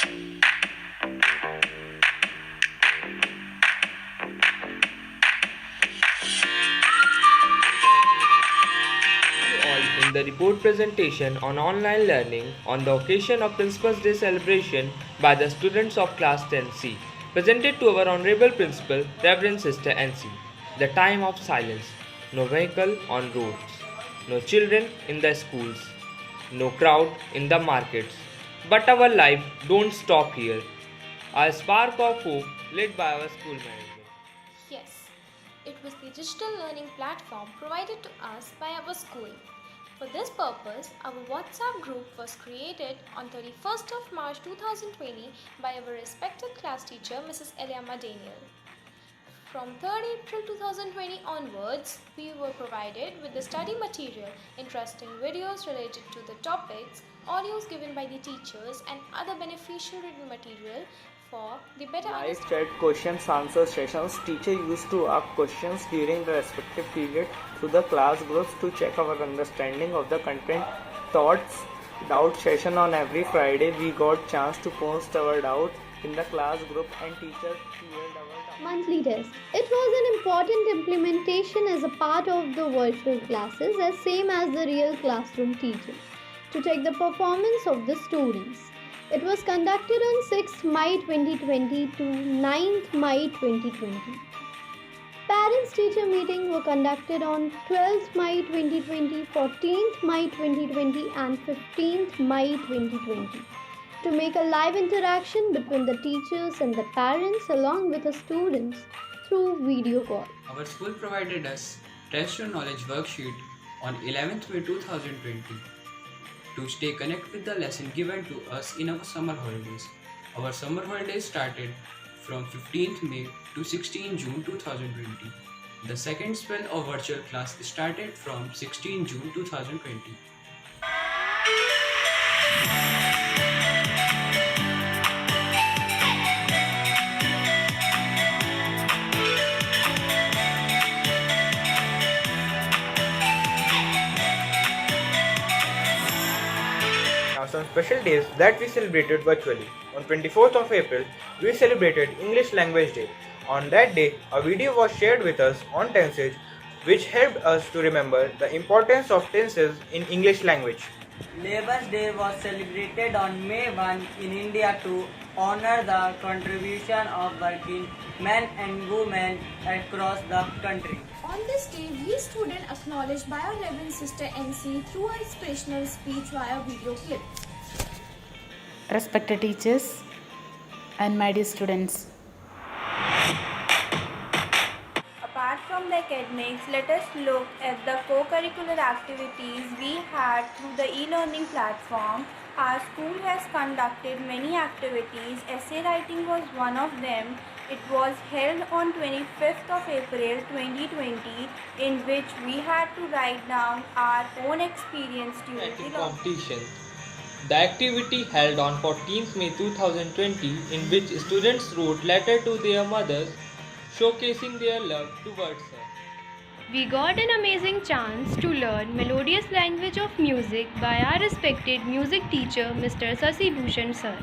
All in the report presentation on online learning on the occasion of Principal's Day celebration by the students of Class 10C, presented to our Honorable Principal, Reverend Sister NC. The time of silence. No vehicle on roads. No children in the schools. No crowd in the markets. But our life don't stop here. A spark of hope lit by our school management. Yes, it was the digital learning platform provided to us by our school. For this purpose, our WhatsApp group was created on 31st of March 2020 by our respected class teacher Mrs. Eliama Daniel. From 3rd April 2020 onwards, we were provided with the study material, interesting videos related to the topics, audios given by the teachers, and other beneficial written material for the better Live understanding. chat questions answer sessions. Teacher used to ask questions during the respective period to the class groups to check our understanding of the content. Thoughts doubt session on every Friday. We got chance to post our doubts in the class group and teachers cleared our doubts. Monthly test. It was an important implementation as a part of the virtual classes, as same as the real classroom teaching, to check the performance of the students. It was conducted on 6th May 2020 to 9th May 2020. Parents-teacher meeting were conducted on 12th May 2020, 14th May 2020 and 15th May 2020 to make a live interaction between the teachers and the parents along with the students through video call. Our school provided us Test Your Knowledge worksheet on 11th May 2020 to stay connected with the lesson given to us in our summer holidays. Our summer holidays started from 15th May to 16 June 2020. The second spell of virtual class started from 16 June 2020. Now some special days that we celebrated virtually. On 24th of April, we celebrated English Language Day. On that day, a video was shared with us on tenses which helped us to remember the importance of tenses in English language. Labour Day was celebrated on May 1 in India to honor the contribution of working men and women across the country. On this day, we students acknowledged by our Reverend Sister NC through her inspirational speech via video clip. Respected teachers and my dear students, Apart from the academics, let us look at the co-curricular activities we had through the e-learning platform. Our school has conducted many activities. Essay writing was one of them. It was held on 25th of April 2020, in which we had to write down our own experience during the Writing lockdown. competition. The activity held on 14th May 2020 in which students wrote letter to their mothers showcasing their love towards her. We got an amazing chance to learn melodious language of music by our respected music teacher Mr. Sasi Bhushan sir.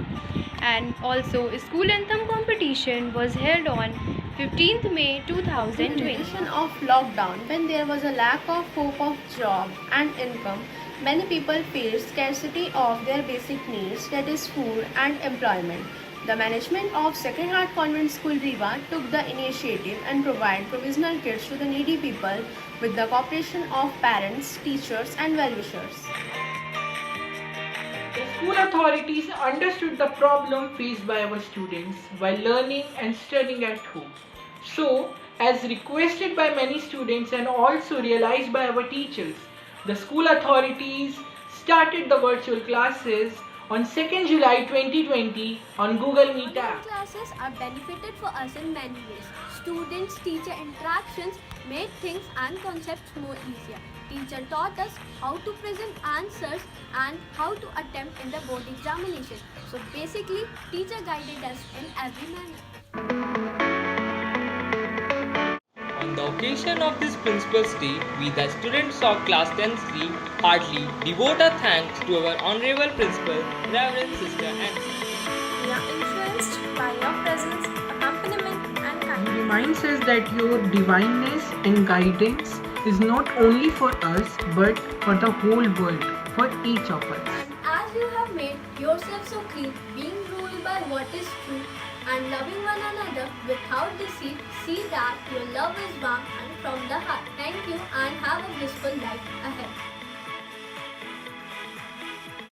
And also school anthem competition was held on 15th May 2020. Duration of lockdown, when there was a lack of hope of job and income, many people faced scarcity of their basic needs, that is food and employment. The management of Sacred Heart Convent School Riva took the initiative and provided provisional kits to the needy people with the cooperation of parents, teachers and well-wishers. The school authorities understood the problem faced by our students while learning and studying at home. So, as requested by many students and also realized by our teachers, the school authorities started the virtual classes on 2nd July 2020 on Google Meet Online app. classes are benefited for us in many ways. Students-teacher interactions made things and concepts more easier. Teacher taught us how to present answers and how to attempt in the board examination. So basically, teacher guided us in every manner. On the occasion of this Principal's Day, we the students of Class 10C heartily devote our thanks to our Honorable Principal, Reverend Sister Nancy. reminds us that your divineness and guidance is not only for us but for the whole world, for each of us. And as you have made yourself so clean, being ruled by what is true, and loving one another without deceit, see that your love is warm and from the heart. Thank you and have a blissful life ahead.